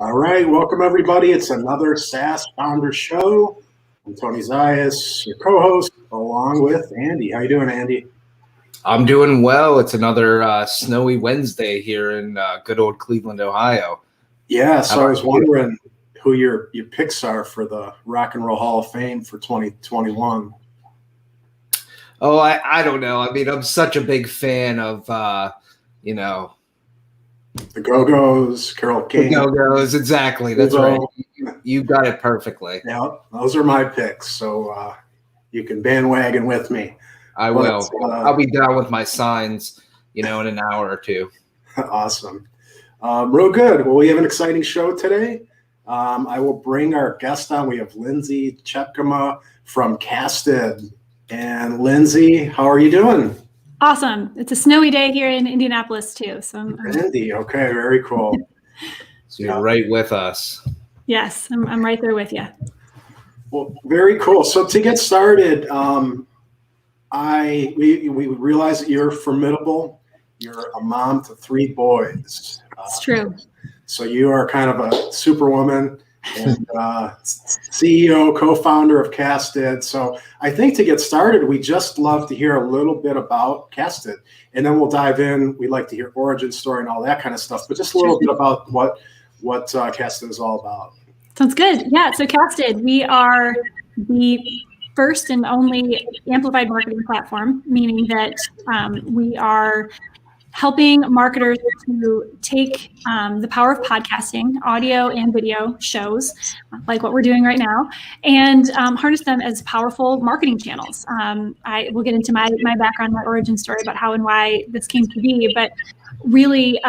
All right, welcome everybody. It's another SaaS Founder Show. I'm Tony Zayas, your co-host, along with Andy. How you doing, Andy? I'm doing well. It's another snowy Wednesday here in good old Cleveland, Ohio. Yeah, so I was wondering who your picks are for the Rock and Roll Hall of Fame for 2021. Oh, I don't know. I mean, I'm such a big fan of, The Go-Go's, Carole King. The Go-Go's, exactly. That's right. You got it perfectly. Yeah, those are my picks. So you can bandwagon with me. I will. I'll be down with my signs, in an hour or two. Awesome. Real good. Well, we have an exciting show today. I will bring our guest on. We have Lindsay Tjepkema from Casted. And Lindsay, how are you doing? Awesome. It's a snowy day here in Indianapolis too. So Indy. Okay, very cool. So you're right with us. Yes, I'm right there with you. Well, very cool. So to get started, we realize that you're formidable. You're a mom to 3 boys. It's true. So you are kind of a superwoman and CEO, co-founder of Casted. So I think to get started, we just love to hear a little bit about Casted, and then we'll dive in. We like to hear origin story and all that kind of stuff, but just a little bit about what Casted is all about. Sounds good. Yeah. So Casted, we are the first and only amplified marketing platform, meaning that we are helping marketers to take the power of podcasting, audio and video shows, like what we're doing right now, and harness them as powerful marketing channels. I will get into my background, my origin story about how and why this came to be, but really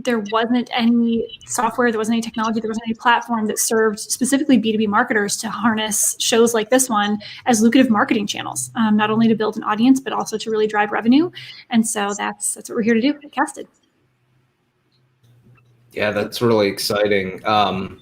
there wasn't any software, there wasn't any technology, there wasn't any platform that served specifically B2B marketers to harness shows like this one as lucrative marketing channels, not only to build an audience, but also to really drive revenue. And so that's what we're here to do at Casted. Yeah, that's really exciting. The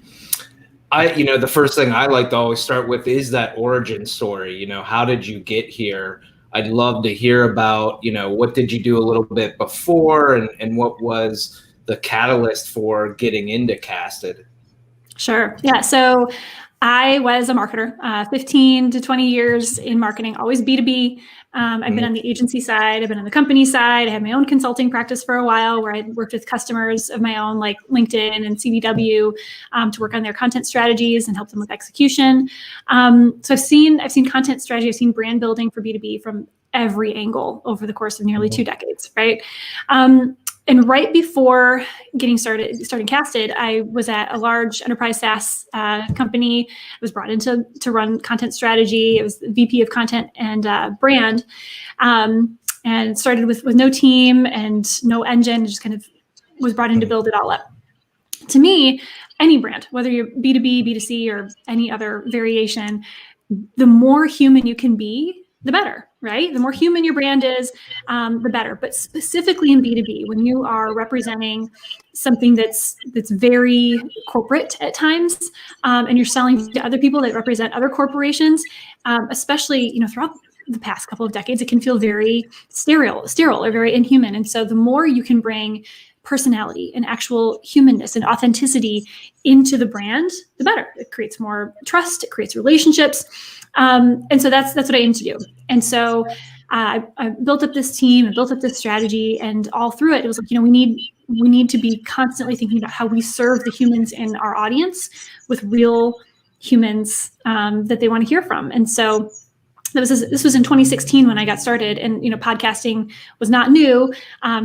first thing I like to always start with is that origin story. How did you get here? I'd love to hear about, what did you do a little bit before and what was the catalyst for getting into Casted? Sure. Yeah. So I was a marketer, 15 to 20 years in marketing, always B2B. I've been on the agency side. I've been on the company side. I had my own consulting practice for a while where I worked with customers of my own, like LinkedIn and CDW, to work on their content strategies and help them with execution. So I've seen content strategy. I've seen brand building for B2B from every angle over the course of nearly 2 decades, right? And right before starting Casted, I was at a large enterprise SaaS company. I was brought in to run content strategy. I was the VP of content and brand, and started with no team and no engine. Just kind of was brought in to build it all up. To me, any brand, whether you're B2B, B2C, or any other variation, the more human you can be, the better, right? The more human your brand is, the better. But specifically in B2B, when you are representing something that's very corporate at times, and you're selling to other people that represent other corporations, especially throughout the past couple of decades, it can feel very sterile or very inhuman. And so the more you can bring personality and actual humanness and authenticity into the brand, the better. It creates more trust, it creates relationships. And so that's what I aim to do. And so I built up this team, I built up this strategy, and all through it, it was like, we need to be constantly thinking about how we serve the humans in our audience with real humans that they want to hear from. And so this was in 2016 when I got started, and podcasting was not new.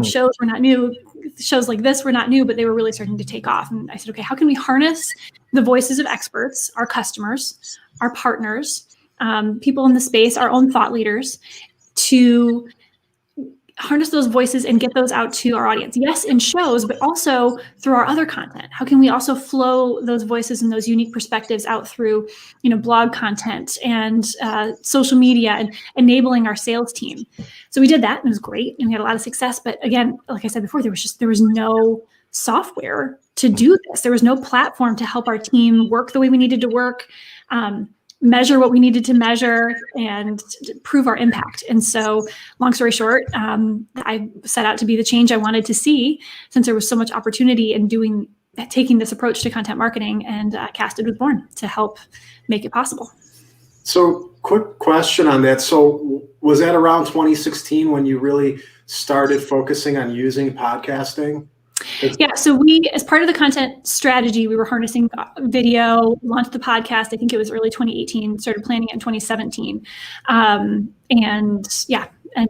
Shows were not new. Shows like this were not new, but they were really starting to take off. And I said, okay, how can we harness the voices of experts, our customers, our partners, people in the space, our own thought leaders, to harness those voices and get those out to our audience? Yes, in shows, but also through our other content. How can we also flow those voices and those unique perspectives out through, blog content and social media, and enabling our sales team? So we did that, and it was great, and we had a lot of success. But again, like I said before, there was no software to do this. There was no platform to help our team work the way we needed to work, measure what we needed to measure, and prove our impact. And so, long story short, I set out to be the change I wanted to see, since there was so much opportunity in doing taking this approach to content marketing, and Casted was born to help make it possible. So quick question on that. So was that around 2016 when you really started focusing on using podcasting? Yeah, so we, as part of the content strategy, we were harnessing video, launched the podcast. I think it was early 2018, started planning it in 2017. And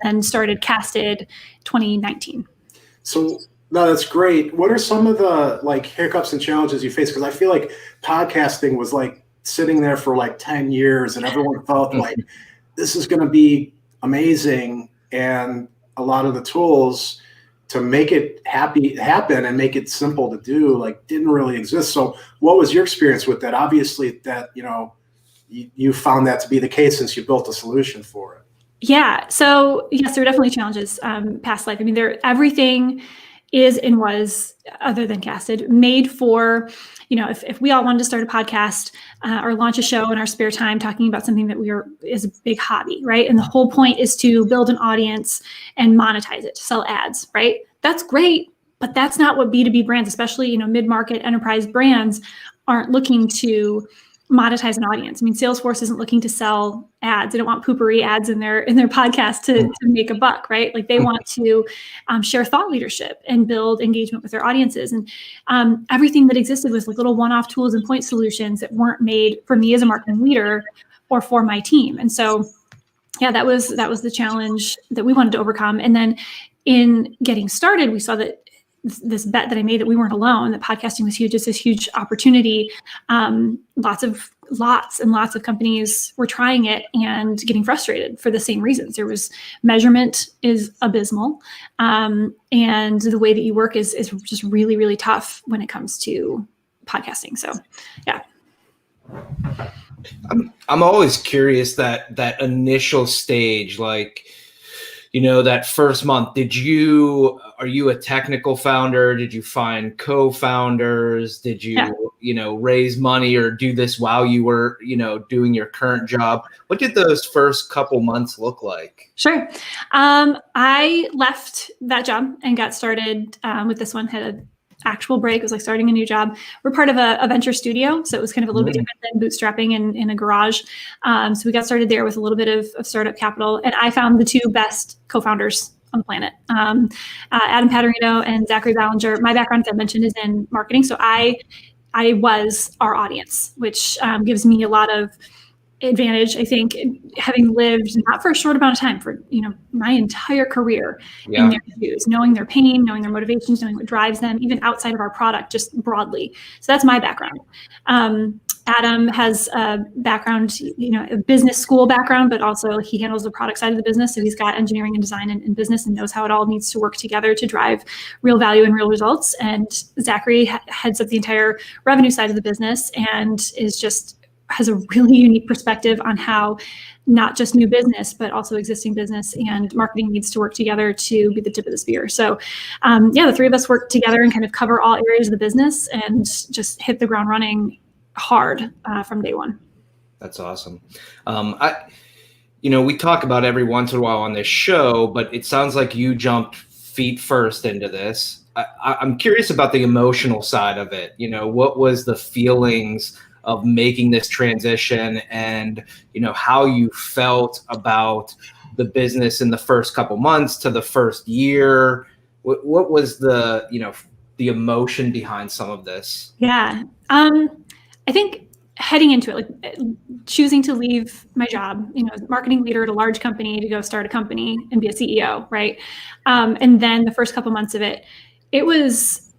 then started Casted 2019. So no, that's great. What are some of the like hiccups and challenges you face? Because I feel like podcasting was like sitting there for like 10 years and everyone felt like this is going to be amazing. And a lot of the tools to make it happen and make it simple to do, like didn't really exist. So what was your experience with that? Obviously that, you found that to be the case since you built a solution for it. Yeah. So yes, there were definitely challenges past life. I mean, everything is and was, other than Casted, made for, if we all wanted to start a podcast or launch a show in our spare time talking about something that is a big hobby, right? And the whole point is to build an audience and monetize it, to sell ads, right? That's great, but that's not what B2B brands, especially, mid-market enterprise brands, aren't looking to monetize an audience. I mean, Salesforce isn't looking to sell ads. They don't want poopery ads in their podcast to make a buck, right? Like they want to share thought leadership and build engagement with their audiences. And everything that existed was like little one-off tools and point solutions that weren't made for me as a marketing leader or for my team. And so, yeah, that was the challenge that we wanted to overcome. And then in getting started, we saw that this bet that I made that we weren't alone, that podcasting was huge. It's this huge opportunity. Lots and lots of companies were trying it and getting frustrated for the same reasons. Measurement is abysmal. And the way that you work is just really, really tough when it comes to podcasting. So, yeah. I'm always curious that initial stage, like, that first month, are you a technical founder? Did you find co-founders? Did you, raise money or do this while you were, doing your current job? What did those first couple months look like? Sure. I left that job and got started with this one, had an actual break. It was like starting a new job. We're part of a venture studio, so it was kind of a little bit different than bootstrapping in a garage. So we got started there with a little bit of startup capital, and I found the two best co-founders on the planet, Adam Paterino and Zachary Ballinger. My background, as I mentioned, is in marketing, so I was our audience, which gives me a lot of advantage, I think, having lived not for a short amount of time, for my entire career in their shoes, knowing their pain, knowing their motivations, knowing what drives them, even outside of our product, just broadly. So that's my background. Adam has a background, a business school background, but also he handles the product side of the business. So he's got engineering and design and business and knows how it all needs to work together to drive real value and real results. And Zachary heads up the entire revenue side of the business and has a really unique perspective on how not just new business, but also existing business and marketing needs to work together to be the tip of the spear. So the three of us work together and kind of cover all areas of the business and just hit the ground running hard from day one. That's awesome. We talk about every once in a while on this show, but it sounds like you jumped feet first into this. I'm curious about the emotional side of it. What was the feelings of making this transition and, how you felt about the business in the first couple months to the first year? What was the emotion behind some of this? Yeah. I think heading into it, like choosing to leave my job, marketing leader at a large company to go start a company and be a CEO, right? And then the first couple months of it was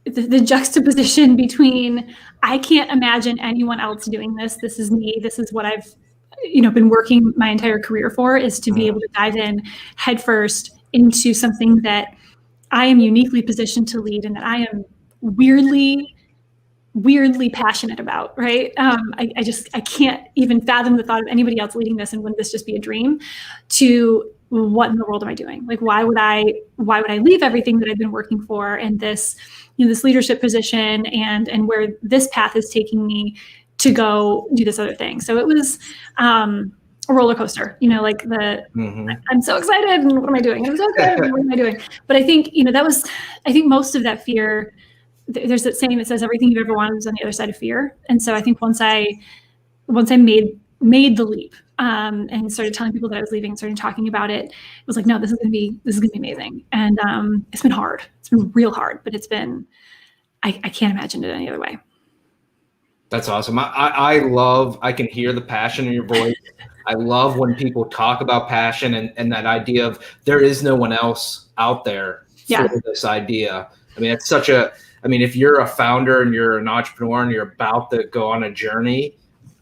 the juxtaposition between, I can't imagine anyone else doing this. This is me. This is what I've, been working my entire career for, is to be able to dive in headfirst into something that I am uniquely positioned to lead and that I am weirdly passionate about, right? I can't even fathom the thought of anybody else leading this, and wouldn't this just be a dream? To what in the world am I doing? Like, why would I leave everything that I've been working for and this, this leadership position and where this path is taking me to go do this other thing? So it was a roller coaster, I'm so excited and what am I doing? I'm so excited and what am I doing? But I think, I think most of that fear there's that saying that says everything you've ever wanted is on the other side of fear. And so I think once I made the leap and started telling people that I was leaving and started talking about it, it was like, no, this is gonna be amazing. And it's been hard. It's been real hard, but it's been, I can't imagine it any other way. That's awesome. I can hear the passion in your voice. I love when people talk about passion and that idea of there is no one else out there for this idea. I mean, it's if you're a founder and you're an entrepreneur and you're about to go on a journey,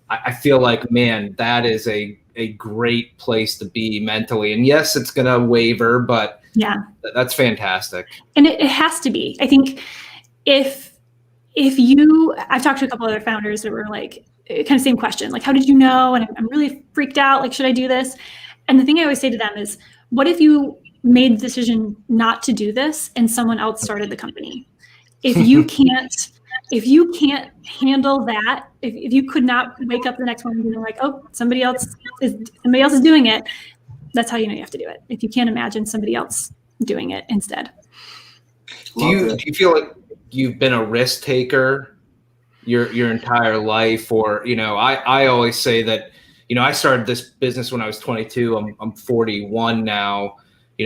I feel like, man, that is a great place to be mentally. And yes, it's going to waver, but that's fantastic. And it has to be. I think I've talked to a couple other founders that were like, kind of same question, like, how did you know? And I'm really freaked out. Like, should I do this? And the thing I always say to them is, what if you made the decision not to do this and someone else started the company? If you can't handle that, if you could not wake up the next morning and be like, oh, somebody else is doing it, that's how you know you have to do it. If you can't imagine somebody else doing it instead. Do you feel like you've been a risk taker your entire life? Or, I always say that, I started this business when I was 22. I'm 41 now,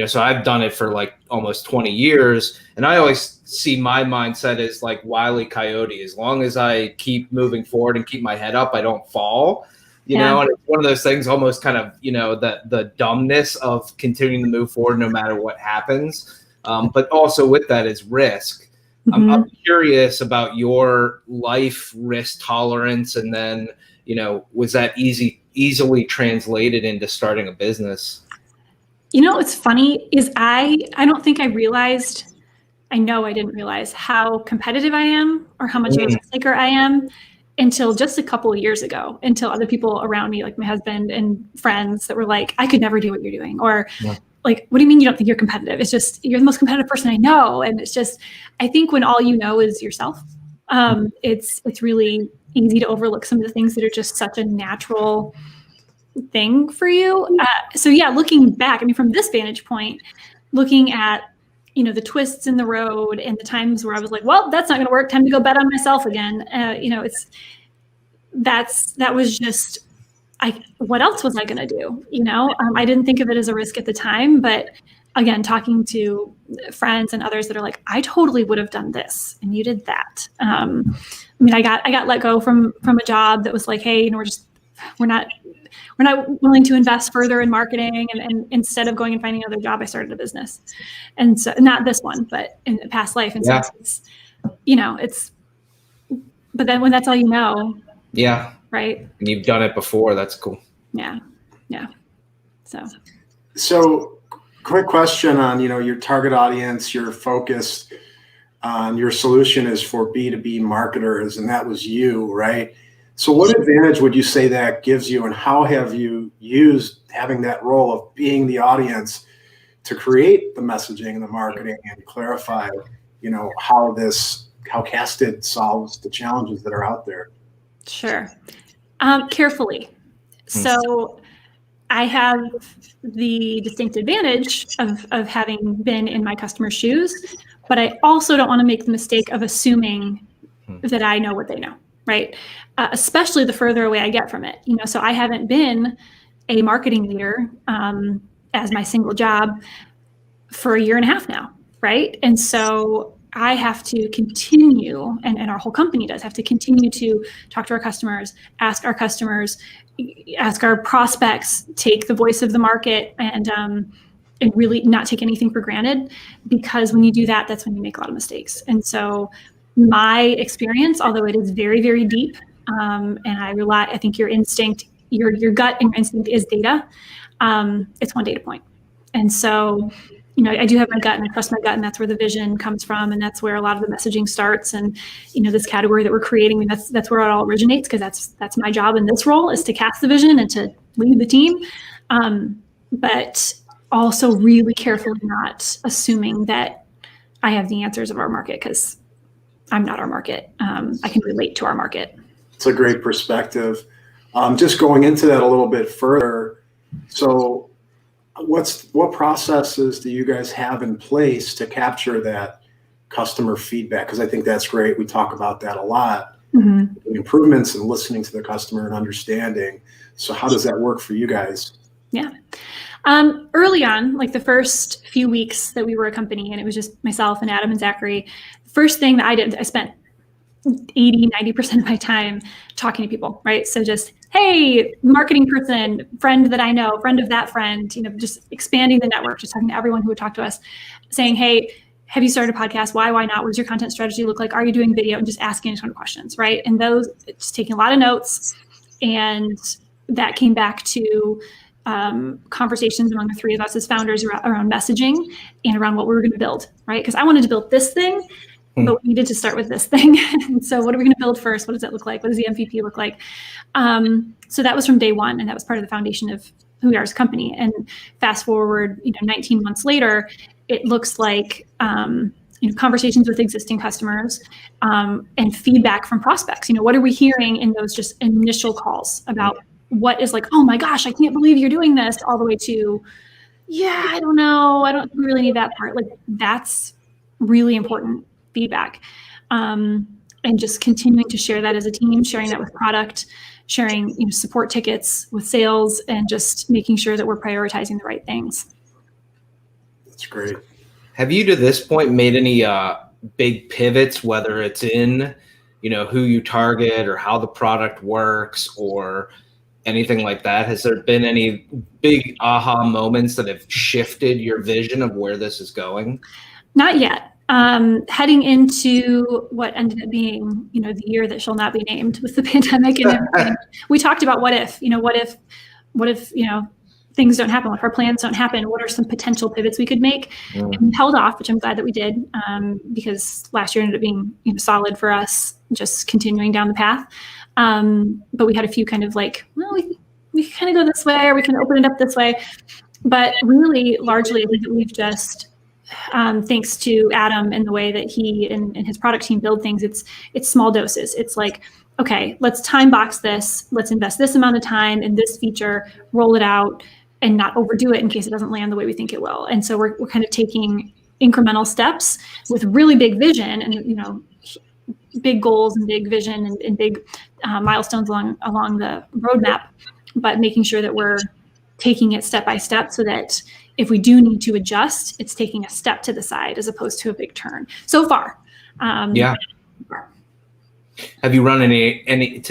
so I've done it for like almost 20 years. And I always see my mindset as like Wile E. Coyote. As long as I keep moving forward and keep my head up, I don't fall, and it's one of those things, almost kind of, the dumbness of continuing to move forward no matter what happens. But also with that is risk. Mm-hmm. I'm curious about your life risk tolerance, and then, was that easily translated into starting a business? What's funny is I don't think I didn't realize how competitive I am or how much of a risk taker I am until just a couple of years ago, until other people around me, like my husband and friends, that were like, I could never do what you're doing. Or like, what do you mean you don't think you're competitive? It's just, you're the most competitive person I know. And it's just, I think when all you know is yourself, it's really easy to overlook some of the things that are just such a natural thing for you. Looking back, from this vantage point, looking at, the twists in the road and the times where I was like, well, that's not going to work. Time to go bet on myself again. That was just, what else was I going to do? I didn't think of it as a risk at the time, but again, talking to friends and others that are like, I totally would have done this and you did that. I got let go from a job that was like, hey, we're not willing to invest further in marketing. And instead of going and finding another job, I started a business. And so, not this one, but in the past life. And so but then when that's all you know. Yeah. Right. And you've done it before. That's cool. Yeah. So quick question on, your target audience, your focus on your solution is for B2B marketers, and that was you, right? So what advantage would you say that gives you, and how have you used having that role of being the audience to create the messaging and the marketing and clarify, how Casted solves the challenges that are out there? Sure. Carefully. So I have the distinct advantage of having been in my customer's shoes, but I also don't want to make the mistake of assuming that I know what they know, right? Especially the further away I get from it. So I haven't been a marketing leader as my single job for a year and a half now, right? And so I have to continue, and our whole company does have to continue to talk to our customers, ask our prospects, take the voice of the market, and really not take anything for granted, because when you do that, that's when you make a lot of mistakes. And so my experience, although it is very, very deep, and I think your instinct, your gut and your instinct is data, it's one data point. And so I do have my gut, and I trust my gut, and that's where the vision comes from, and that's where a lot of the messaging starts. And this category that we're creating, that's where it all originates, because that's my job in this role, is to cast the vision and to lead the team, but also really carefully not assuming that I have the answers of our market, because I'm not our market. I can relate to our market. It's a great perspective. Just going into that a little bit further, so what processes do you guys have in place to capture that customer feedback? Because I think that's great. We talk about that a lot. Mm-hmm. Improvements and listening to the customer and understanding. So how does that work for you guys? Yeah. Early on, like the first few weeks that we were a company and it was just myself and Adam and Zachary, first thing that I did, I spent 80-90% of my time talking to people, right? So just, hey, marketing person, friend that I know, friend of that friend, just expanding the network, just talking to everyone who would talk to us, saying, hey, have you started a podcast? Why not? What does your content strategy look like? Are you doing video? And just asking a ton of questions, right? And those, just taking a lot of notes. And that came back to conversations among the three of us as founders around messaging and around what we were going to build, right? Because I wanted to build this thing, but we needed to start with this thing. And so what are we going to build first? What does that look like? What does the MVP look like? So that was from day one, and that was part of the foundation of who we are as a company. And fast forward, 19 months later, it looks like conversations with existing customers and feedback from prospects. What are we hearing in those just initial calls about what is like, oh my gosh, I can't believe you're doing this, all the way to, yeah, I don't know, I don't really need that part. Like, that's really important feedback. And just continuing to share that as a team, sharing that with product, sharing support tickets with sales, and just making sure that we're prioritizing the right things. That's great. Have you to this point made any big pivots, whether it's in who you target or how the product works or anything like that? Has there been any big aha moments that have shifted your vision of where this is going? Not yet. Heading into what ended up being, the year that shall not be named with the pandemic and everything, we talked about what if things don't happen, what if our plans don't happen, what are some potential pivots we could make? And we held off, which I'm glad that we did, because last year ended up being solid for us, just continuing down the path. But we had a few kind of like, well, we can kind of go this way, or we can open it up this way. But really, largely, I think that we've just, thanks to Adam and the way that he and his product team build things, it's small doses. It's like, okay, let's time box this. Let's invest this amount of time in this feature, roll it out, and not overdo it in case it doesn't land the way we think it will. And so we're kind of taking incremental steps with really big vision and big goals and big vision and big milestones along the roadmap, but making sure that we're taking it step by step so that if we do need to adjust, it's taking a step to the side as opposed to a big turn. So far. Yeah. Have you run any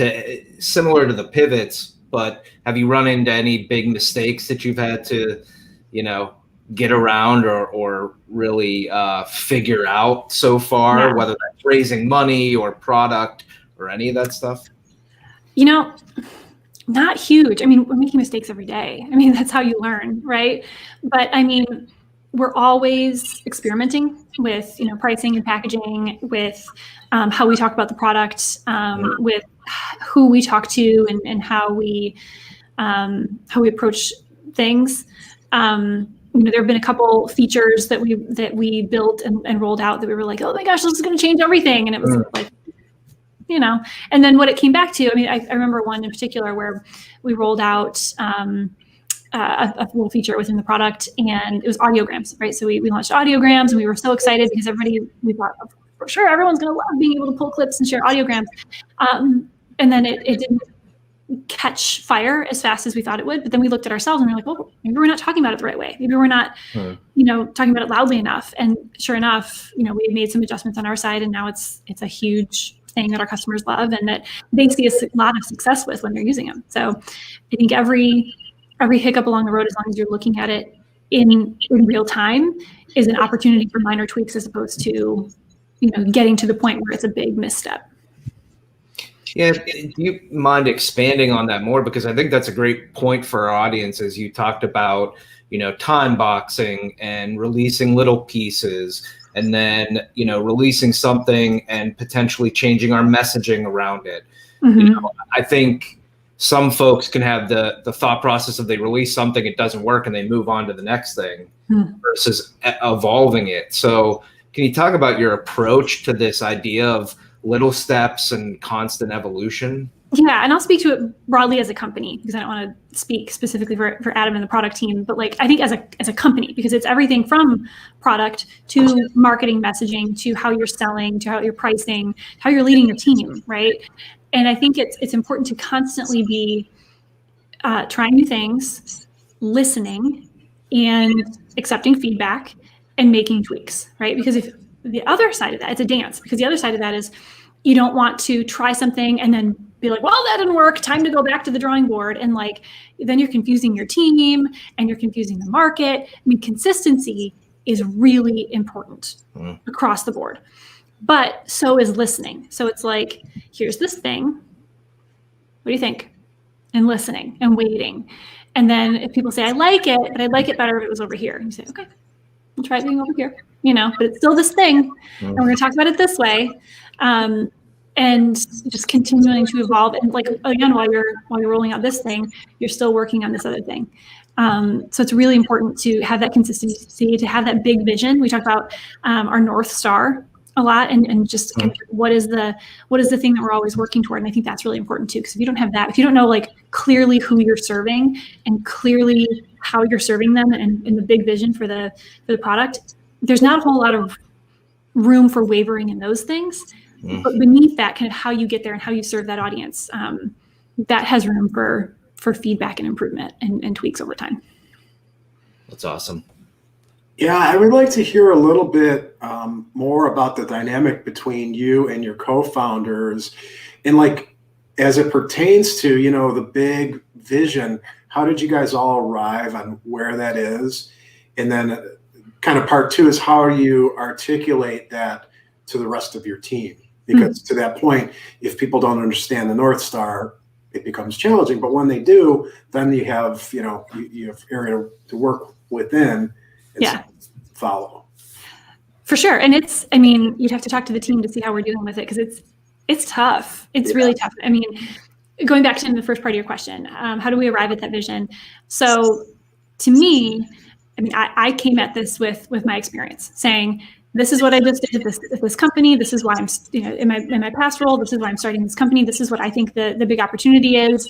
similar to the pivots, but have you run into any big mistakes that you've had to, get around or really figure out so far, whether that's raising money or product or any of that stuff? Not huge. I mean, we're making mistakes every day. I mean, that's how you learn, right? But I mean, we're always experimenting with, pricing and packaging, with how we talk about the product, with who we talk to and how we approach things. There have been a couple features that we built and rolled out that we were like, oh my gosh, this is going to change everything. And it was like, and then what it came back to, I mean, I remember one in particular where we rolled out a little feature within the product, and it was audiograms, right? So we launched audiograms, and we were so excited because we thought, for sure, everyone's going to love being able to pull clips and share audiograms. And then it didn't catch fire as fast as we thought it would. But then we looked at ourselves and we were like, well, maybe we're not talking about it the right way. Maybe we're not, talking about it loudly enough. And sure enough, we had made some adjustments on our side, and now it's a huge thing that our customers love and that they see a lot of success with when they're using them. So I think every hiccup along the road, as long as you're looking at it in real time, is an opportunity for minor tweaks as opposed to, getting to the point where it's a big misstep. Yeah, do you mind expanding on that more? Because I think that's a great point for our audience, as you talked about, time boxing and releasing little pieces, and then, releasing something and potentially changing our messaging around it. Mm-hmm. I think some folks can have the thought process of they release something, it doesn't work, and they move on to the next thing versus evolving it. So can you talk about your approach to this idea of little steps and constant evolution? Yeah, and I'll speak to it broadly as a company because I don't want to speak specifically for Adam and the product team, but like I think as a company, because it's everything from product to marketing messaging to how you're selling to how you're pricing, how you're leading your team, right? And I think it's important to constantly be trying new things, listening, and accepting feedback and making tweaks, right? Because if the other side of that, it's a dance, because the other side of that is you don't want to try something and then be like, well, that didn't work, time to go back to the drawing board. And like, then you're confusing your team and you're confusing the market. I mean, consistency is really important across the board, but so is listening. So it's like, here's this thing. What do you think? And listening and waiting. And then if people say, I like it, but I'd like it better if it was over here. And you say, okay, we'll try it being over here, but it's still this thing. And we're going to talk about it this way. And just continuing to evolve. And like, again, while you're rolling out this thing, you're still working on this other thing. So it's really important to have that consistency, to have that big vision. We talk about our North Star a lot, and just kind of what is the thing that we're always working toward. And I think that's really important too, because if you don't have that, if you don't know like clearly who you're serving and clearly how you're serving them and the big vision for the product, there's not a whole lot of room for wavering in those things. But beneath that, kind of how you get there and how you serve that audience, that has room for feedback and improvement and tweaks over time. That's awesome. Yeah, I would like to hear a little bit more about the dynamic between you and your co-founders, and like as it pertains to the big vision. How did you guys all arrive on where that is? And then kind of part two is how you articulate that to the rest of your team. Because to that point, if people don't understand the North Star, it becomes challenging. But when they do, then you have, you have area to work within and follow. For sure. And you'd have to talk to the team to see how we're dealing with it, because it's tough. It's really tough. I mean, going back to the first part of your question, how do we arrive at that vision? So to me, I came at this with my experience, saying, this is what I just did at this company. This is why I'm, in my past role, this is why I'm starting this company. This is what I think the big opportunity is.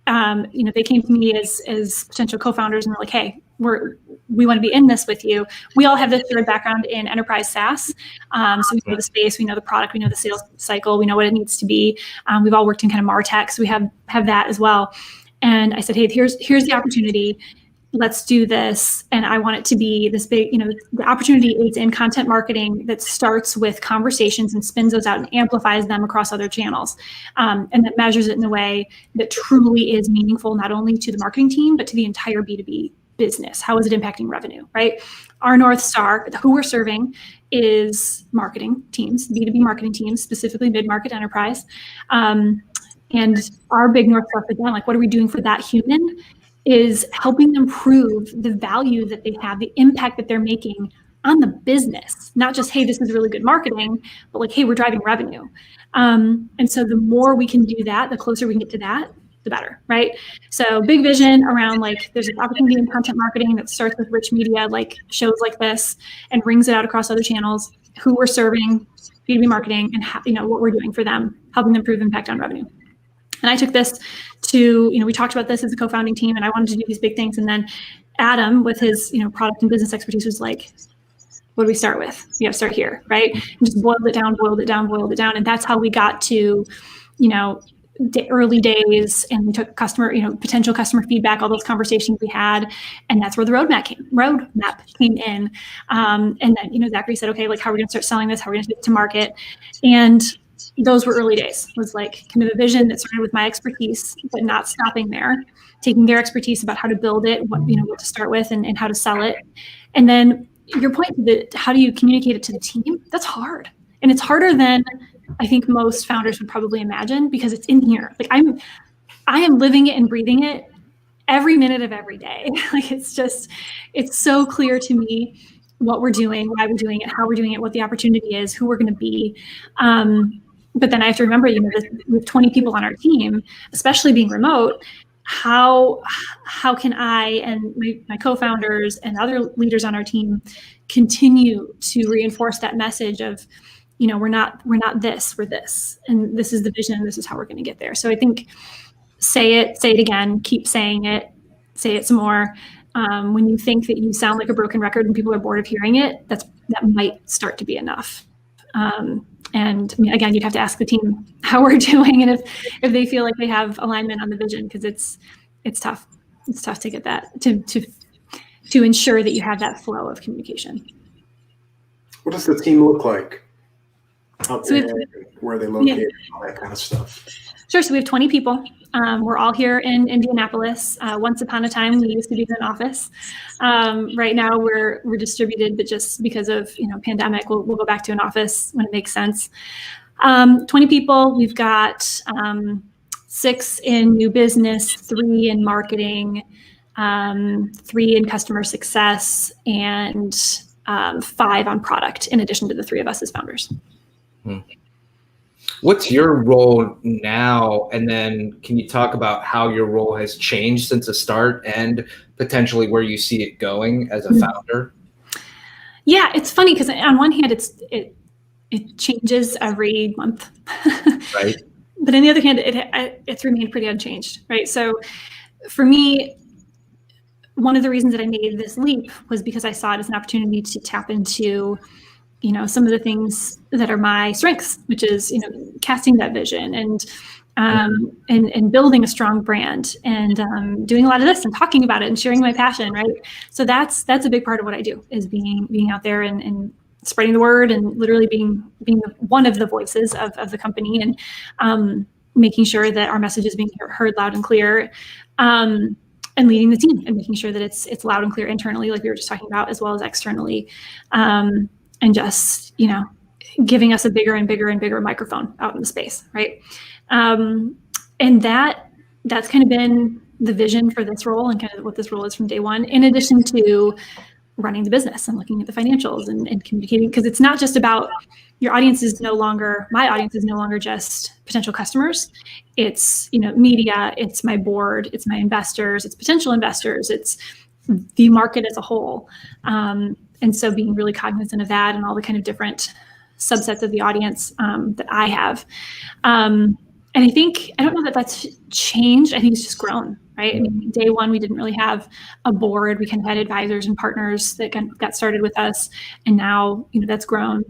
They came to me as potential co-founders and were like, hey, we want to be in this with you. We all have this sort of background in enterprise SaaS. So we know the space, we know the product, we know the sales cycle, we know what it needs to be. We've all worked in kind of MarTech, so we have that as well. And I said, hey, here's the opportunity. Let's do this. And I want it to be this big, the opportunity is in content marketing that starts with conversations and spins those out and amplifies them across other channels. And that measures it in a way that truly is meaningful, not only to the marketing team, but to the entire B2B business. How is it impacting revenue, right? Our North Star, who we're serving, is marketing teams, B2B marketing teams, specifically mid-market enterprise. And our big North Star for them, like, what are we doing for that human, is helping them prove the value that they have, the impact that they're making on the business. Not just, hey, this is really good marketing, but like, hey, we're driving revenue. And so the more we can do that, the closer we can get to that, the better, right? So big vision around like, there's an opportunity in content marketing that starts with rich media, like shows like this, and brings it out across other channels, who we're serving, B2B marketing, and how, what we're doing for them, helping them prove impact on revenue. And I took this to, we talked about this as a co-founding team, and I wanted to do these big things. And then Adam, with his, product and business expertise, was like, what do we start with? We got to start here, right? And just boiled it down. And that's how we got to, early days, and we took potential customer feedback, all those conversations we had, and that's where the roadmap came in. And then, Zachary said, okay, like, how are we going to start selling this? How are we going to get it to market? And those were early days. It was like kind of a vision that started with my expertise, but not stopping there, taking their expertise about how to build it, what to start with, and how to sell it. And then your point, how do you communicate it to the team? That's hard. And it's harder than I think most founders would probably imagine, because it's in here. Like, I am living it and breathing it every minute of every day. Like, it's so clear to me what we're doing, why we're doing it, how we're doing it, what the opportunity is, who we're going to be. But then I have to remember, with 20 people on our team, especially being remote, how can I and my co-founders and other leaders on our team continue to reinforce that message of, we're not this, we're this, and this is the vision, and this is how we're going to get there. So I think say it again, keep saying it, say it some more. When you think that you sound like a broken record and people are bored of hearing it, that might start to be enough. And I mean, again, you'd have to ask the team how we're doing, and if they feel like they have alignment on the vision, because it's tough. It's tough to get that to ensure that you have that flow of communication. What does the team look like out there? Where are they located? All that kind of stuff. Sure. So we have 20 people. We're all here in Indianapolis. Once upon a time, we used to be in an office. Right now, we're distributed, but just because of pandemic, we'll go back to an office when it makes sense. 20 people. We've got 6 in new business, 3 in marketing, 3 in customer success, and 5 on product. In addition to the 3 of us as founders. What's your role now? And then can you talk about how your role has changed since the start and potentially where you see it going as a founder? Yeah, it's funny because on one hand, it changes every month. Right. But on the other hand, it's remained pretty unchanged, right? So for me, one of the reasons that I made this leap was because I saw it as an opportunity to tap into some of the things that are my strengths, which is, casting that vision and building a strong brand and doing a lot of this and talking about it and sharing my passion, right? So that's a big part of what I do, is being out there and spreading the word and literally being one of the voices of the company and making sure that our message is being heard loud and clear. And leading the team and making sure that it's loud and clear internally, like we were just talking about, as well as externally. And just, giving us a bigger and bigger and bigger microphone out in the space, right? And that's kind of been the vision for this role and kind of what this role is from day one, in addition to running the business and looking at the financials and communicating, because it's not just about my audience is no longer just potential customers. It's, media, it's my board, it's my investors, it's potential investors, it's the market as a whole. And so being really cognizant of that and all the kind of different subsets of the audience that I have. And I don't know that that's changed. I think it's just grown, right? I mean, day one, we didn't really have a board. We kind of had advisors and partners that got started with us. And now, that's grown.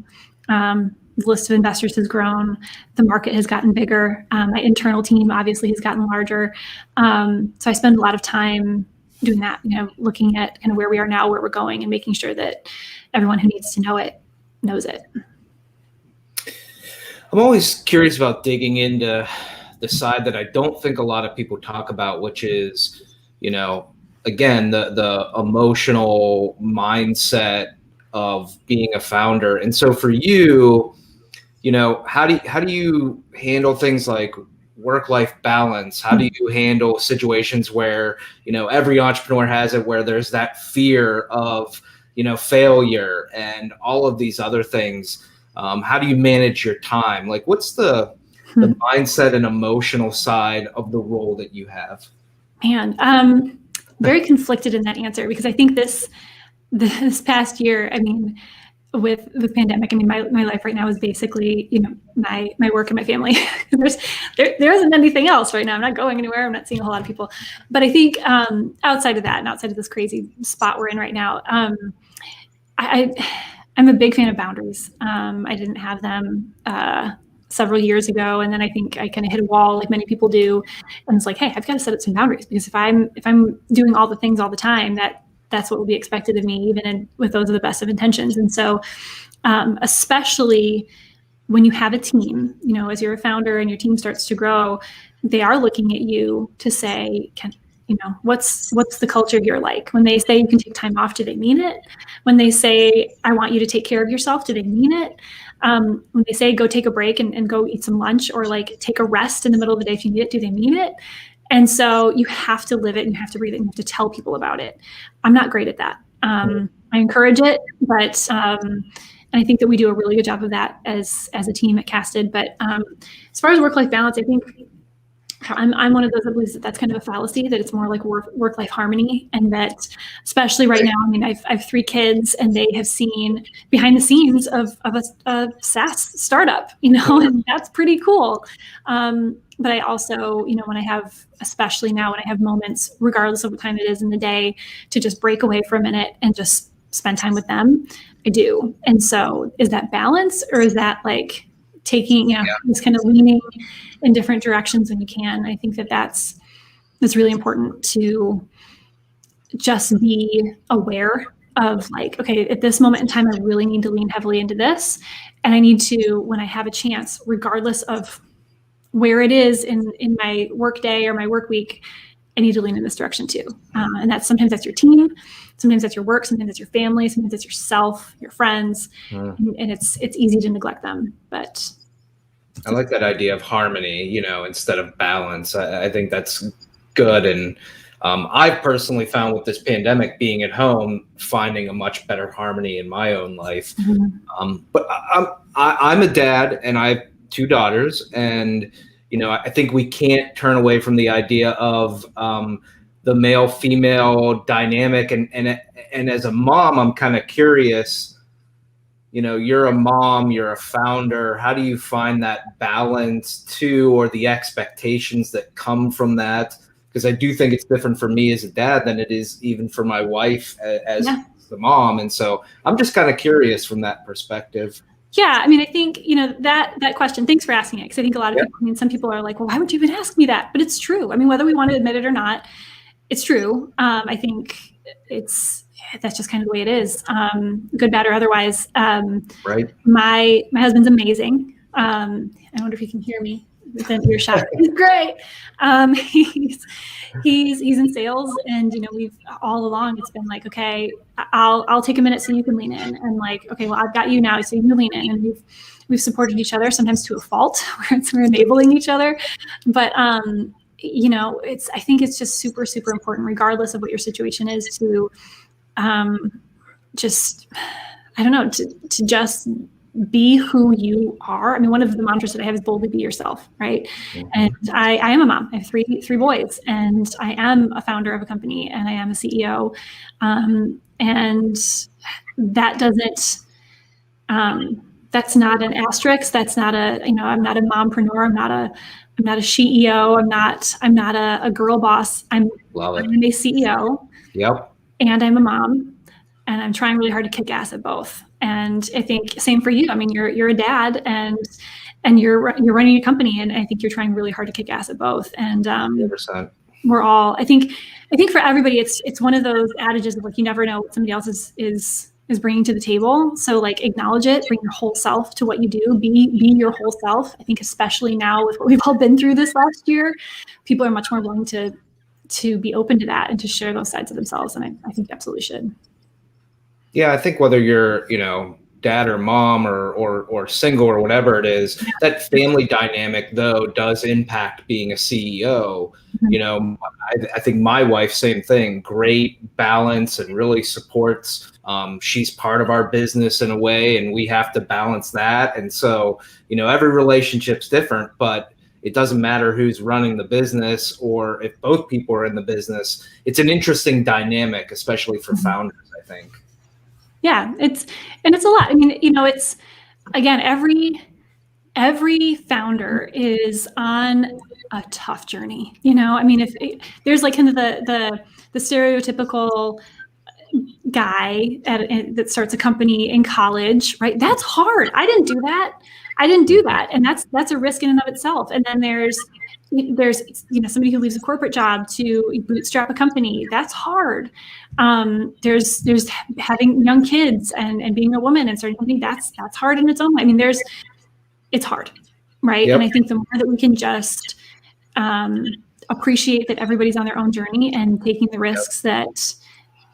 The list of investors has grown. The market has gotten bigger. My internal team obviously has gotten larger. So I spend a lot of time doing that, looking at kind of where we are now, where we're going, and making sure that everyone who needs to know it knows it. I'm always curious about digging into the side that I don't think a lot of people talk about, which is, again, the emotional mindset of being a founder. And so for you, how do you handle things like work-life balance? How do you handle situations where, every entrepreneur has it, where there's that fear of, failure and all of these other things? How do you manage your time? Like, what's the mindset and emotional side of the role that you have? Man, very conflicted in that answer, because I think this past year, I mean, with the pandemic, I mean, my life right now is basically, my work and my family. there isn't anything else right now. I'm not going anywhere. I'm not seeing a whole lot of people. But I think outside of that, and outside of this crazy spot we're in right now, I'm a big fan of boundaries. I didn't have them several years ago, and then I think I kind of hit a wall, like many people do, and it's like, hey, I've got to set up some boundaries, because if I'm doing all the things all the time, that's what will be expected of me, even with those of the best of intentions. And so, especially when you have a team, as you're a founder and your team starts to grow, they are looking at you to say, what's the culture here like? When they say you can take time off, do they mean it? When they say, I want you to take care of yourself, do they mean it? When they say, go take a break and go eat some lunch, or like take a rest in the middle of the day if you need it, do they mean it? And so you have to live it, and you have to breathe it, and you have to tell people about it. I'm not great at that. I encourage it, but and I think that we do a really good job of that as a team at Casted. But as far as work-life balance, I think I'm one of those that believes that that's kind of a fallacy, that it's more like work-life harmony. And that, especially right now, I mean, I've 3 kids, and they have seen behind the scenes of a SaaS startup, and that's pretty cool. But I also, when I have, especially now when I have moments, regardless of what time it is in the day, to just break away for a minute and just spend time with them, I do. And so is that balance, or is that like taking, just kind of leaning in different directions when you can? I think that that's really important, to just be aware of, like, okay, at this moment in time, I really need to lean heavily into this. And I need to, when I have a chance, regardless of where it is in my work day or my work week, I need to lean in this direction too. And sometimes that's your team, sometimes that's your work, sometimes that's your family, sometimes that's yourself, your friends, and it's easy to neglect them. But I like that idea of harmony, instead of balance. I think that's good. And I've personally found with this pandemic, being at home, finding a much better harmony in my own life. But I'm a dad, and I have 2 daughters, and I think we can't turn away from the idea of the male-female dynamic. And as a mom, I'm kind of curious. You're a mom, you're a founder. How do you find that balance too, or the expectations that come from that? Because I do think it's different for me as a dad than it is even for my wife as the mom. And so I'm just kind of curious from that perspective. Yeah, I mean, I think, that question, thanks for asking it, because I think a lot of people, some people are like, well, why would you even ask me that? But it's true. I mean, whether we want to admit it or not, it's true. I think that's just kind of the way it is, good, bad, or otherwise. Right. My husband's amazing. I wonder if you can hear me within earshot. He's great. He's in sales, and we've all along, it's been like, okay, I'll take a minute so you can lean in, and like, okay, well, I've got you now, so you can lean in. And we've supported each other, sometimes to a fault, where we're enabling each other. But I think it's just super, super important, regardless of what your situation is, to just, I don't know, to just be who you are. I mean, one of the mantras that I have is boldly be yourself, right? And I am a mom. I have three boys, and I am a founder of a company, and I am a CEO. And that doesn't, that's not an asterisk. That's not I'm not a mompreneur. I'm not a CEO. I'm not a girl boss. I'm a CEO. Yep. And I'm a mom, and I'm trying really hard to kick ass at both. And I think same for you. I mean, you're a dad, and you're running a company, and I think you're trying really hard to kick ass at both. And 100%. We're all, I think for everybody, it's one of those adages of like, you never know what somebody else is bringing to the table. So like, acknowledge it, bring your whole self to what you do, be your whole self. I think especially now with what we've all been through this last year, people are much more willing to be open to that and to share those sides of themselves. And I think you absolutely should. Yeah, I think whether you're, dad or mom or single or whatever it is, that family dynamic though does impact being a CEO. I think my wife, same thing, great balance and really supports. She's part of our business in a way, and we have to balance that. And so, every relationship's different, but it doesn't matter who's running the business or if both people are in the business. It's an interesting dynamic, especially for founders, I think. Yeah, it's a lot. I mean, it's, again, every founder is on a tough journey. I mean, if there's like kind of the stereotypical guy that starts a company in college, right? That's hard. I didn't do that. And that's a risk in and of itself. And then there's somebody who leaves a corporate job to bootstrap a company. That's hard. There's having young kids and being a woman and starting a company. That's hard in its own way. I mean, it's hard, right? Yep. And I think the more that we can just appreciate that everybody's on their own journey and taking the risks that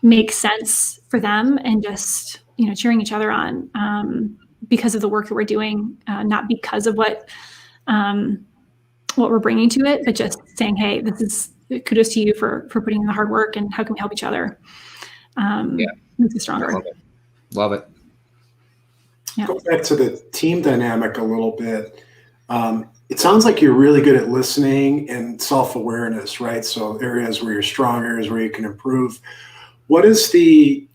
make sense for them, and just cheering each other on because of the work that we're doing, not because of what we're bringing to it, but just saying, hey, this is kudos to you for putting in the hard work, and how can we help each other make it stronger. Love it. Yeah. Go back to the team dynamic a little bit. It sounds like you're really good at listening and self-awareness, right? So areas where you're strong, areas where you can improve. What is the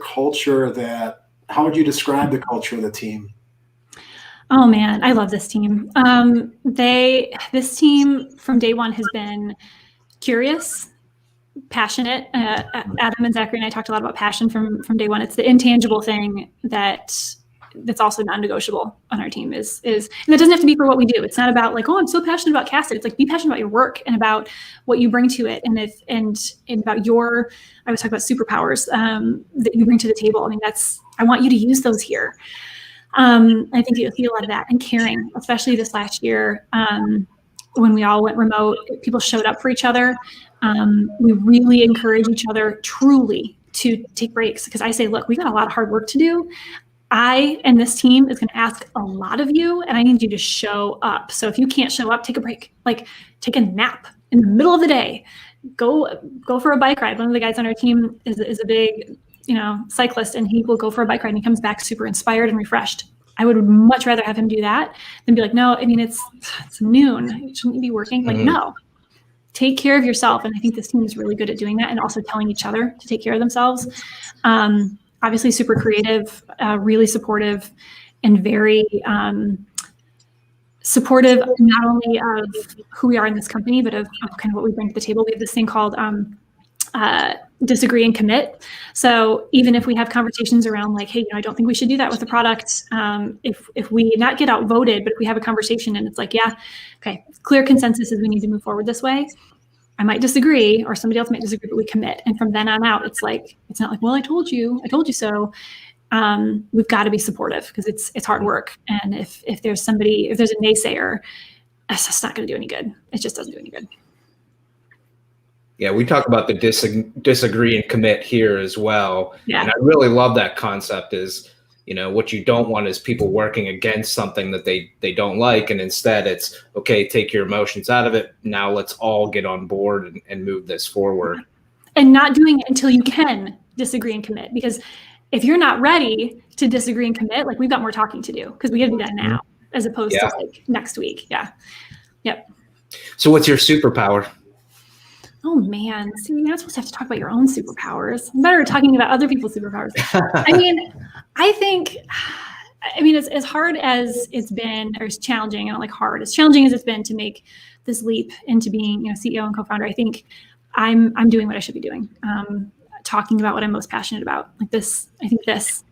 culture how would you describe the culture of the team? Oh man, I love this team. This team from day one has been curious, passionate. Adam and Zachary and I talked a lot about passion from day one. It's the intangible thing that's also non-negotiable on our team is, and it doesn't have to be for what we do. It's not about like, oh, I'm so passionate about Casted. It's like, be passionate about your work and about what you bring to it. And about I was talking about superpowers that you bring to the table. I mean, I want you to use those here. I think you'll see a lot of that, and caring, especially this last year when we all went remote. People showed up for each other. We really encourage each other truly to take breaks, because I say, look, we got a lot of hard work to do. I and this team is going to ask a lot of you, and I need you to show up. So if you can't show up, take a break, like take a nap in the middle of the day, go for a bike ride. One of the guys on our team is a big, cyclist, and he will go for a bike ride and he comes back super inspired and refreshed. I would much rather have him do that than be like, no, I mean, it's noon. Shouldn't you be working? Like, no, take care of yourself. And I think this team is really good at doing that, and also telling each other to take care of themselves. Obviously super creative, really supportive, and very supportive, not only of who we are in this company, but of kind of what we bring to the table. We have this thing called disagree and commit. So even if we have conversations around like, hey, I don't think we should do that with the product. If we not get outvoted, but if we have a conversation and it's like, yeah, okay, clear consensus is we need to move forward this way. I might disagree, or somebody else might disagree, but we commit. And from then on out, it's not like, well, I told you so. We've got to be supportive, because it's hard work. And if there's a naysayer, it's just not going to do any good. It just doesn't do any good. Yeah, we talk about the disagree and commit here as well. Yeah. And I really love that concept is, what you don't want is people working against something that they don't like. And instead it's, okay, take your emotions out of it. Now let's all get on board and move this forward. And not doing it until you can disagree and commit. Because if you're not ready to disagree and commit, like, we've got more talking to do, because we got to do that now as opposed to like next week. Yeah. Yep. So what's your superpower? Oh man, see, you're not supposed to have to talk about your own superpowers. I'm better at talking about other people's superpowers. I think as hard as it's been, or as challenging, I don't like hard, as challenging as it's been to make this leap into being, CEO and co-founder, I think I'm doing what I should be doing. Talking about what I'm most passionate about. Like this, I think this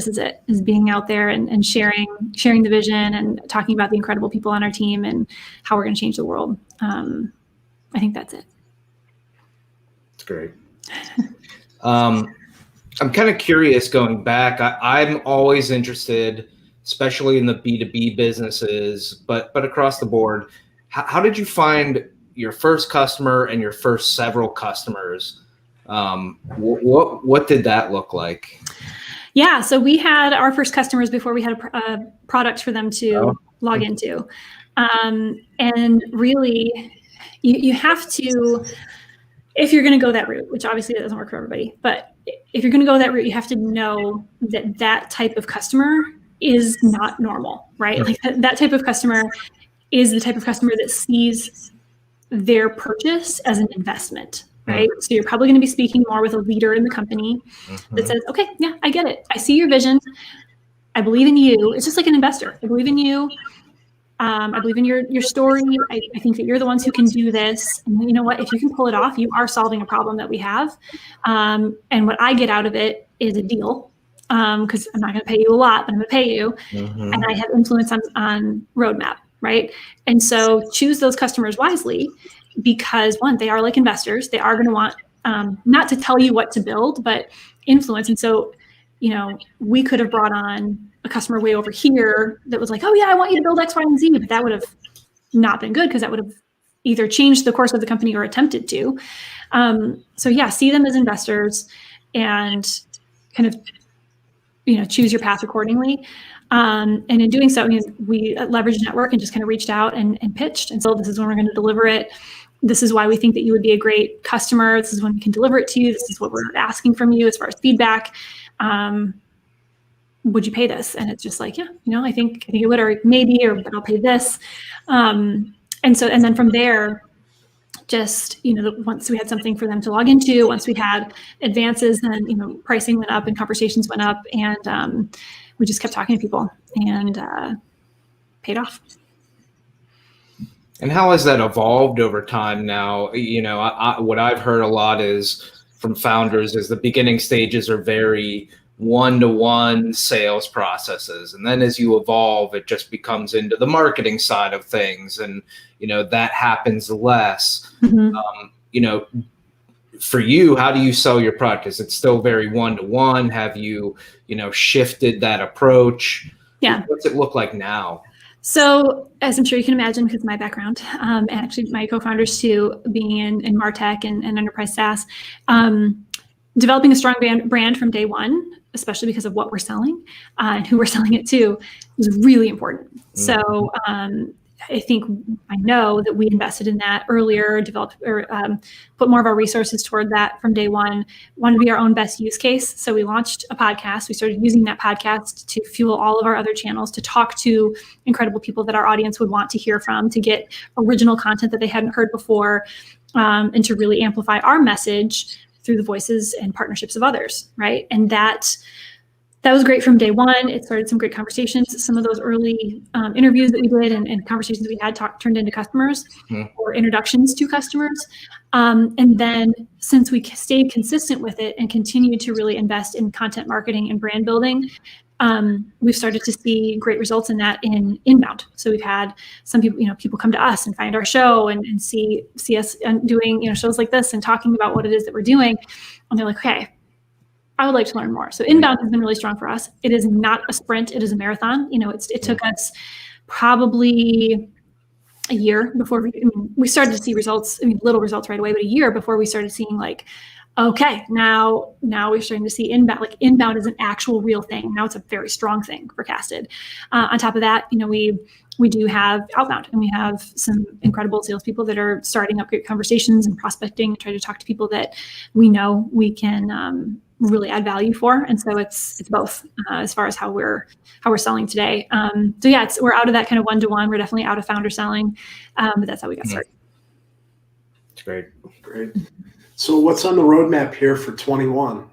is it, is being out there and sharing the vision and talking about the incredible people on our team and how we're going to change the world. I think that's it. That's great. I'm kind of curious, going back, I'm always interested, especially in the B2B businesses, but across the board. How did you find your first customer and your first several customers? What did that look like? Yeah, so we had our first customers before we had a product for them to log into. And really, you have to, if you're going to go that route, which obviously that doesn't work for everybody, but if you're going to go that route, you have to know that type of customer is not normal, right? Like that type of customer is the type of customer that sees their purchase as an investment, right? So you're probably going to be speaking more with a leader in the company that says, okay, yeah, I get it. I see your vision. I believe in you. It's just like an investor. I believe in you. I believe in your story. I think that you're the ones who can do this. And you know what? If you can pull it off, you are solving a problem that we have. And what I get out of it is a deal, because I'm not going to pay you a lot, but I'm going to pay you. And I have influence on roadmap, right? And so choose those customers wisely, because one, they are like investors. They are going to want not to tell you what to build, but influence. And so, we could have brought on a customer way over here that was like, oh yeah, I want you to build X, Y, and Z, but that would have not been good, because that would have either changed the course of the company or attempted to. So yeah, see them as investors and kind of, choose your path accordingly. And in doing so, we leveraged network and just kind of reached out and pitched. And so this is when we're going to deliver it. This is why we think that you would be a great customer. This is when we can deliver it to you. This is what we're asking from you as far as feedback. would you pay this? And it's just like, yeah, I think it would, or maybe, or but I'll pay this. And then from there, just, once we had something for them to log into, once we had advances, then, pricing went up and conversations went up, and we just kept talking to people, and paid off. And how has that evolved over time now? What I've heard a lot is from founders is the beginning stages are very one-to-one sales processes. And then as you evolve, it just becomes into the marketing side of things. And, that happens less. Mm-hmm. For you, how do you sell your product? Is it still very one-to-one? Have you, shifted that approach? Yeah. What's it look like now? So, as I'm sure you can imagine, because my background, and actually my co-founders too, being in MarTech and enterprise SaaS, developing a strong brand from day one, especially because of what we're selling and who we're selling it to, is really important. Mm-hmm. So, I know that we invested in that earlier, developed or put more of our resources toward that from day one, wanted to be our own best use case. So we launched a podcast. We started using that podcast to fuel all of our other channels, to talk to incredible people that our audience would want to hear from, to get original content that they hadn't heard before, and to really amplify our message through the voices and partnerships of others, right? And that was great from day one. It started some great conversations. Some of those early interviews that we did and conversations we had turned into customers, mm-hmm. or introductions to customers. And then since we stayed consistent with it and continued to really invest in content marketing and brand building, we've started to see great results in that in inbound. So we've had some people, people come to us and find our show and see us doing, shows like this and talking about what it is that we're doing. And they're like, okay, I would like to learn more. So inbound has been really strong for us. It is not a sprint. It is a marathon. It took us probably a year before we started to see results. Little results right away, but a year before we started seeing like, okay, now we're starting to see inbound. Like inbound is an actual real thing. Now it's a very strong thing for Casted. On top of that, we do have outbound, and we have some incredible salespeople that are starting up great conversations and prospecting and trying to talk to people that we know we can really add value for. And so it's both as far as how we're selling today. So yeah, we're out of that kind of one-to-one. We're definitely out of founder selling, but that's how we got started. That's great. Great. So what's on the roadmap here for 21?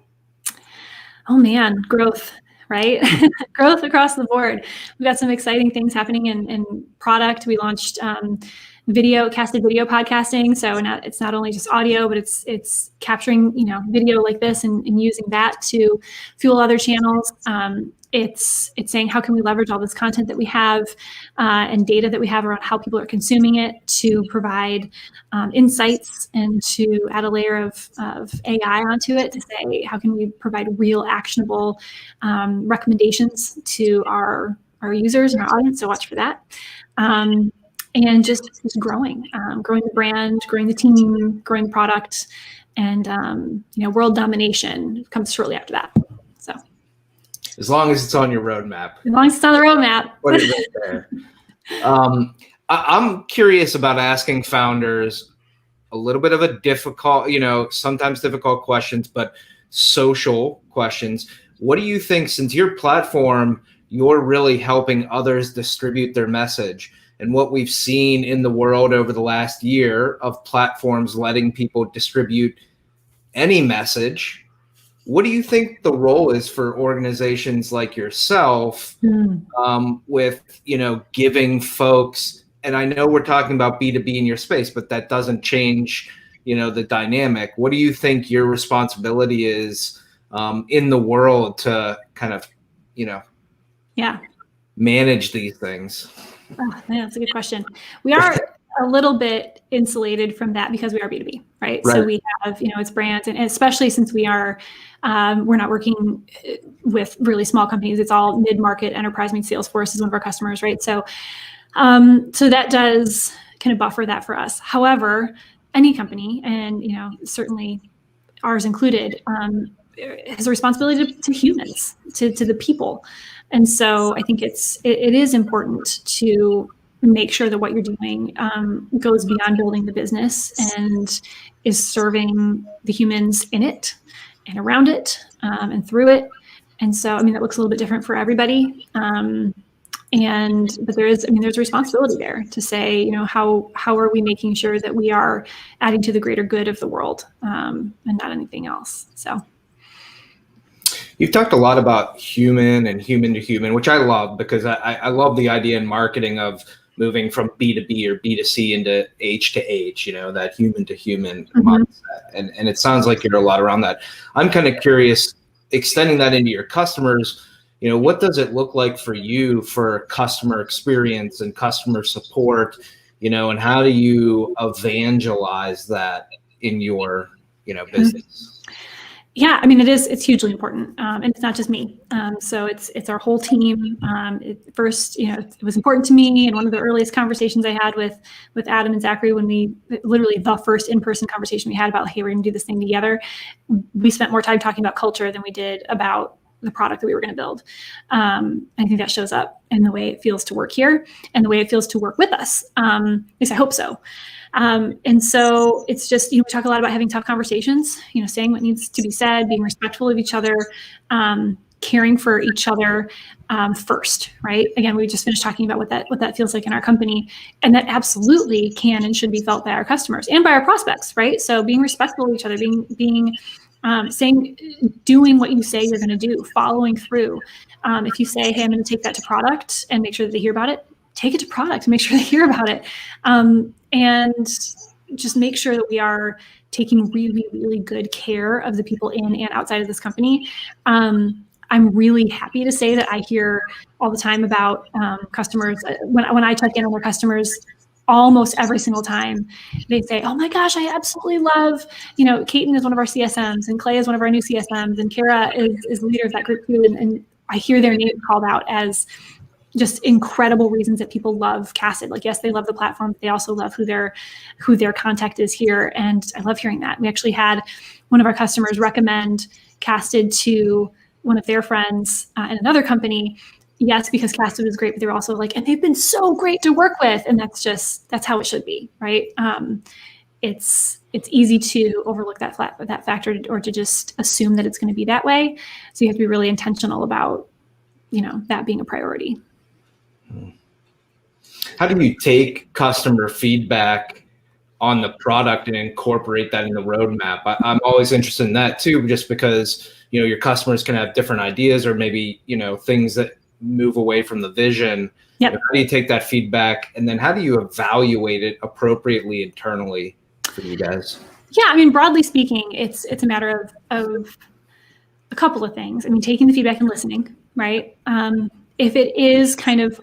Oh man, growth, right? Growth across the board. We've got some exciting things happening in product. We launched casted video podcasting. So now it's not only just audio, but it's capturing, video like this and using that to fuel other channels. It's saying, how can we leverage all this content that we have and data that we have around how people are consuming it to provide insights and to add a layer of AI onto it to say, how can we provide real actionable recommendations to our users and our audience? So watch for that. And just growing the brand, growing the team, growing the product, and world domination comes shortly after that. So, as long as it's on your roadmap. As long as it's on the roadmap. Put it right there. I'm curious about asking founders a little bit of a difficult, sometimes difficult questions, but social questions. What do you think, since your platform, you're really helping others distribute their message? And what we've seen in the world over the last year of platforms letting people distribute any message, what do you think the role is for organizations like yourself with, giving folks, and I know we're talking about B2B in your space, but that doesn't change, the dynamic. What do you think your responsibility is in the world to kind of, manage these things? Oh, man, that's a good question. We are a little bit insulated from that because we are B2B, right? So we have, it's brands, and especially since we're not working with really small companies. It's all mid-market enterprise. Salesforce is one of our customers, right? So, so that does kind of buffer that for us. However, any company, and certainly ours included, has a responsibility to humans, to the people. And so I think it is important to make sure that what you're doing goes beyond building the business and is serving the humans in it and around it and through it. And so, I mean, that looks a little bit different for everybody. But there's a responsibility there to say, how are we making sure that we are adding to the greater good of the world, and not anything else. So. You've talked a lot about human and human to human, which I love, because I love the idea in marketing of moving from B2B or B2C into H to H, that human to human mindset. And it sounds like you're a lot around that. I'm kind of curious, extending that into your customers, what does it look like for you for customer experience and customer support, and how do you evangelize that in your, business? Yeah, I mean, it's hugely important. And it's not just me. So it's our whole team. It was important to me. And one of the earliest conversations I had with Adam and Zachary, literally the first in-person conversation we had about, hey, we're going to do this thing together. We spent more time talking about culture than we did about the product that we were going to build. I think that shows up in the way it feels to work here and the way it feels to work with us. At least I hope so. And so it's just, we talk a lot about having tough conversations, saying what needs to be said, being respectful of each other, caring for each other first, right? Again, we just finished talking about what that feels like in our company, and that absolutely can and should be felt by our customers and by our prospects, right? So being respectful of each other, doing what you say you're going to do, following through. If you say, hey, I'm going to take that to product and make sure that they hear about it, take it to product and make sure they hear about it. And just make sure that we are taking really, really good care of the people in and outside of this company. I'm really happy to say that I hear all the time about customers. When I check in on their customers, almost every single time they say, oh my gosh, I absolutely love, Kaiten is one of our CSMs and Clay is one of our new CSMs and Kara is the leader of that group too. And I hear their names called out as just incredible reasons that people love Casted. Like, yes, they love the platform, but they also love who their contact is here. And I love hearing that. We actually had one of our customers recommend Casted to one of their friends in another company. Yes, because Casted was great, but they were also like, and they've been so great to work with. And that's how it should be, right? It's easy to overlook that factor or to just assume that it's going to be that way. So you have to be really intentional about, that being a priority. How do you take customer feedback on the product and incorporate that in the roadmap? I'm always interested in that too, just because, your customers can have different ideas or maybe, things that move away from the vision. Yep. How do you take that feedback and then how do you evaluate it appropriately internally for you guys? Yeah, I mean, broadly speaking, it's a matter of a couple of things. I mean, taking the feedback and listening, right? If it is kind of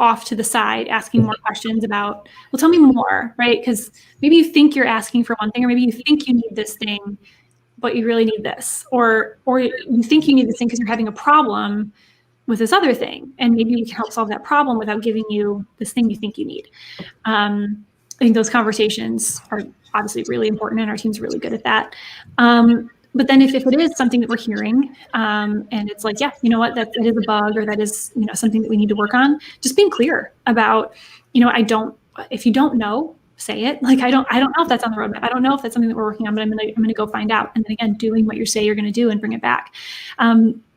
off to the side, asking more questions about, well, tell me more, right? Because maybe you think you're asking for one thing, or maybe you think you need this thing, but you really need this, or you think you need this thing because you're having a problem with this other thing, and maybe we can help solve that problem without giving you this thing you think you need. I think those conversations are obviously really important, and our team's really good at that. But then if it is something that we're hearing, and it's like, yeah, you know what, that is a bug, or that is, something that we need to work on, just being clear about, if you don't know, say it. Like, I don't know if that's on the roadmap. I don't know if that's something that we're working on, but I'm going to go find out. And then again, doing what you say you're going to do and bring it back.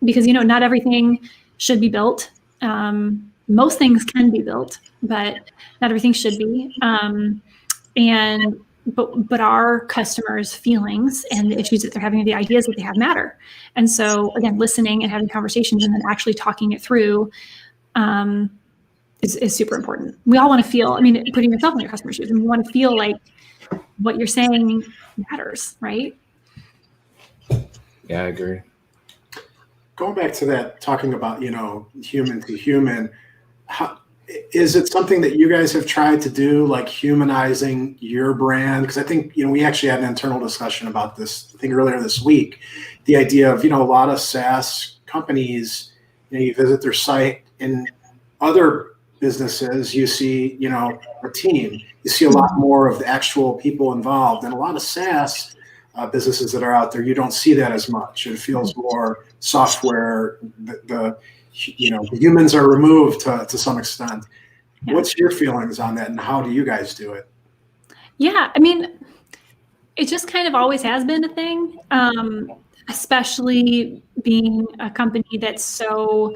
Because, not everything should be built. Most things can be built, but not everything should be. But our customers' feelings and the issues that they're having, the ideas that they have matter. And so again, listening and having conversations and then actually talking it through is super important. We all want to feel, putting yourself in your customer's shoes, and we want to feel like what you're saying matters, right? Yeah, I agree. Going back to that, talking about, human to human, is it something that you guys have tried to do, like humanizing your brand? Because I think, we actually had an internal discussion about this, I think earlier this week, the idea of, a lot of SaaS companies, you visit their site, in other businesses, you see, a team, you see a lot more of the actual people involved, and a lot of SaaS businesses that are out there, you don't see that as much. It feels more software, the humans are removed to some extent. Yeah. What's your feelings on that, and how do you guys do it? Yeah, it just kind of always has been a thing. especially being a company that's so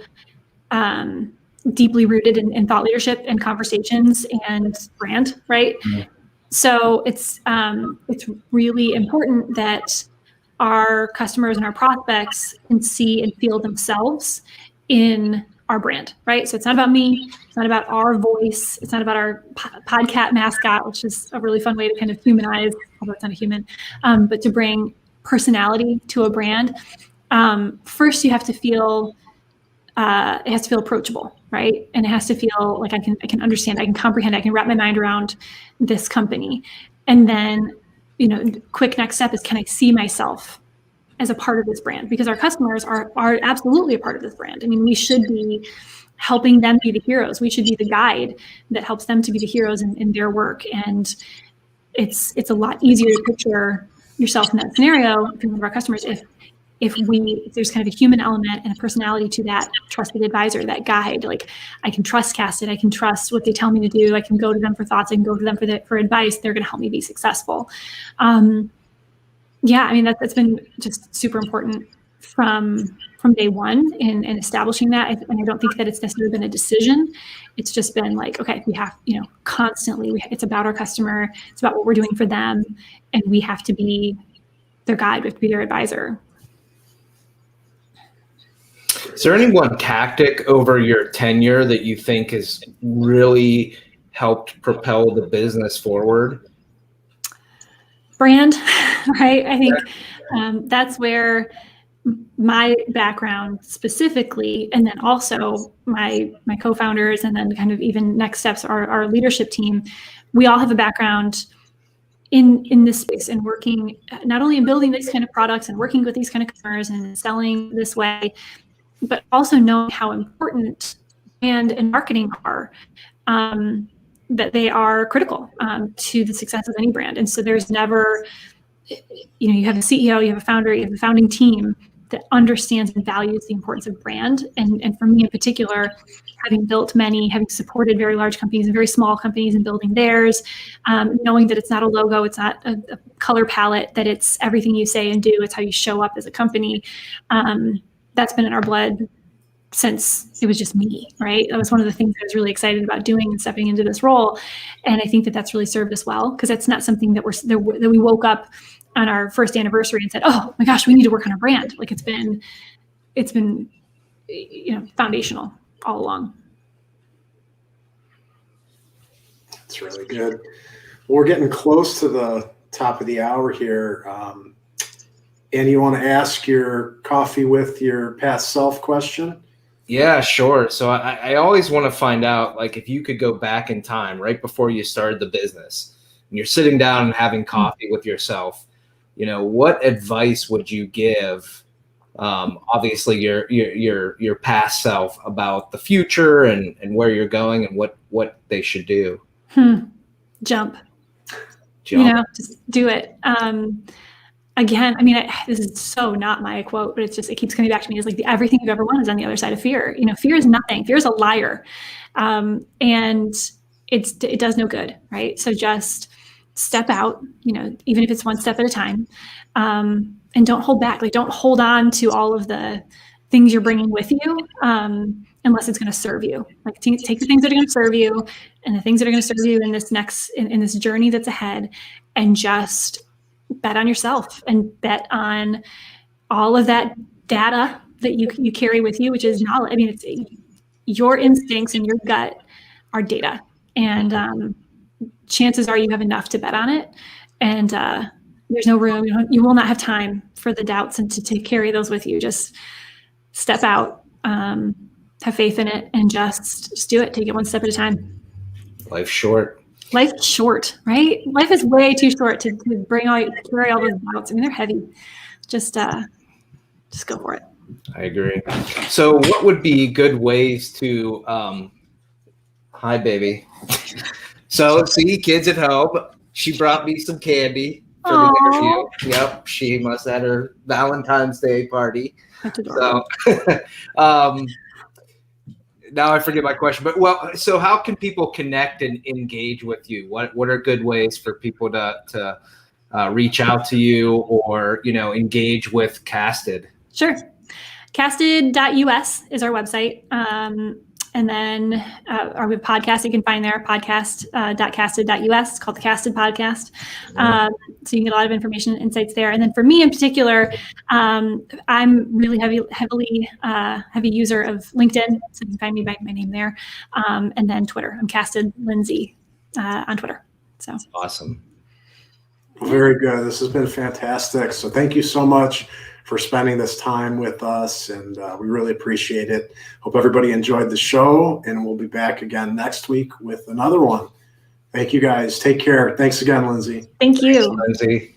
deeply rooted in thought leadership and conversations and brand, right? Mhm. So it's really important that our customers and our prospects can see and feel themselves in our brand, right? So it's not about me. It's not about our voice. It's not about our podcat mascot, which is a really fun way to kind of humanize, although it's not a human, but to bring personality to a brand. First, you have to feel, it has to feel approachable, right? And it has to feel like I can understand, I can comprehend, I can wrap my mind around this company. And then, quick next step is, can I see myself as a part of this brand? Because our customers are absolutely a part of this brand. I mean, we should be helping them be the heroes. We should be the guide that helps them to be the heroes in their work. And it's a lot easier to picture yourself in that scenario if you're one of our customers, if there's kind of a human element and a personality to that trusted advisor, that guide. Like, I can trust Casted, I can trust what they tell me to do, I can go to them for thoughts, I can go to them for advice. They're going to help me be successful. Yeah, I mean, that's been just super important from day one in establishing that. And I don't think that it's necessarily been a decision. It's just been like, okay, we have, constantly, it's about our customer, it's about what we're doing for them, and we have to be their guide, we have to be their advisor. Is there any one tactic over your tenure that you think has really helped propel the business forward? Brand, right? I think that's where my background specifically, and then also my co-founders, and then kind of even next steps, our leadership team, we all have a background in this space and working not only in building these kind of products and working with these kind of customers and selling this way, but also knowing how important brand and marketing are, that they are critical to the success of any brand. And so there's never, you have a CEO, you have a founder, you have a founding team that understands and values the importance of brand. And for me in particular, having supported very large companies and very small companies and building theirs, knowing that it's not a logo, it's not a color palette, that it's everything you say and do, it's how you show up as a company. That's been in our blood since it was just me, right? That was one of the things I was really excited about doing and stepping into this role. And I think that that's really served us well, because that's not something that we woke up on our first anniversary and said, oh my gosh, we need to work on our brand. Like, it's been foundational all along. That's really good. Well, we're getting close to the top of the hour here. And you want to ask your coffee with your past self question? Yeah, sure. So I always want to find out, like, if you could go back in time right before you started the business and you're sitting down and having coffee with yourself, what advice would you give, obviously your past self, about the future and where you're going and what they should do? Jump. Just do it. Again, I mean, this is so not my quote, but it keeps coming back to me. It's like everything you've ever wanted is on the other side of fear. Fear is nothing. Fear is a liar. And it does no good, right? So just step out, even if it's one step at a time, and don't hold back. Like, don't hold on to all of the things you're bringing with you, unless it's going to serve you. Like, take the things that are going to serve you and the things that are going to serve you in this journey that's ahead, and just bet on yourself and bet on all of that data that you carry with you, which is knowledge. I mean, it's your instincts and your gut are data, and chances are you have enough to bet on it. And there's no room. You will not have time for the doubts and to carry those with you. Just step out, have faith in it, and just do it. Take it one step at a time. Life's short. Life's short, right? Life is way too short to carry all those doubts. I mean, they're heavy. Just go for it. I agree. So what would be good ways to, hi, baby. So let's see, kids at home. She brought me some candy for the interview. Yep, she must have had her Valentine's Day party. That's adorable. So, now I forget my question, but so how can people connect and engage with you? What are good ways for people to reach out to you or, engage with Casted? Sure. Casted.us is our website. And then our podcast you can find there, podcast.casted.us. It's called the Casted Podcast. So you can get a lot of information and insights there. And then for me in particular, I'm really heavy user of LinkedIn. So you can find me by my name there. And then Twitter. I'm Casted Lindsay on Twitter. So awesome. Very good. This has been fantastic. So thank you so much for spending this time with us, and we really appreciate it. Hope everybody enjoyed the show, and we'll be back again next week with another one. Thank you, guys. Take care. Thanks again, Lindsay. Thank you. Thanks, Lindsay.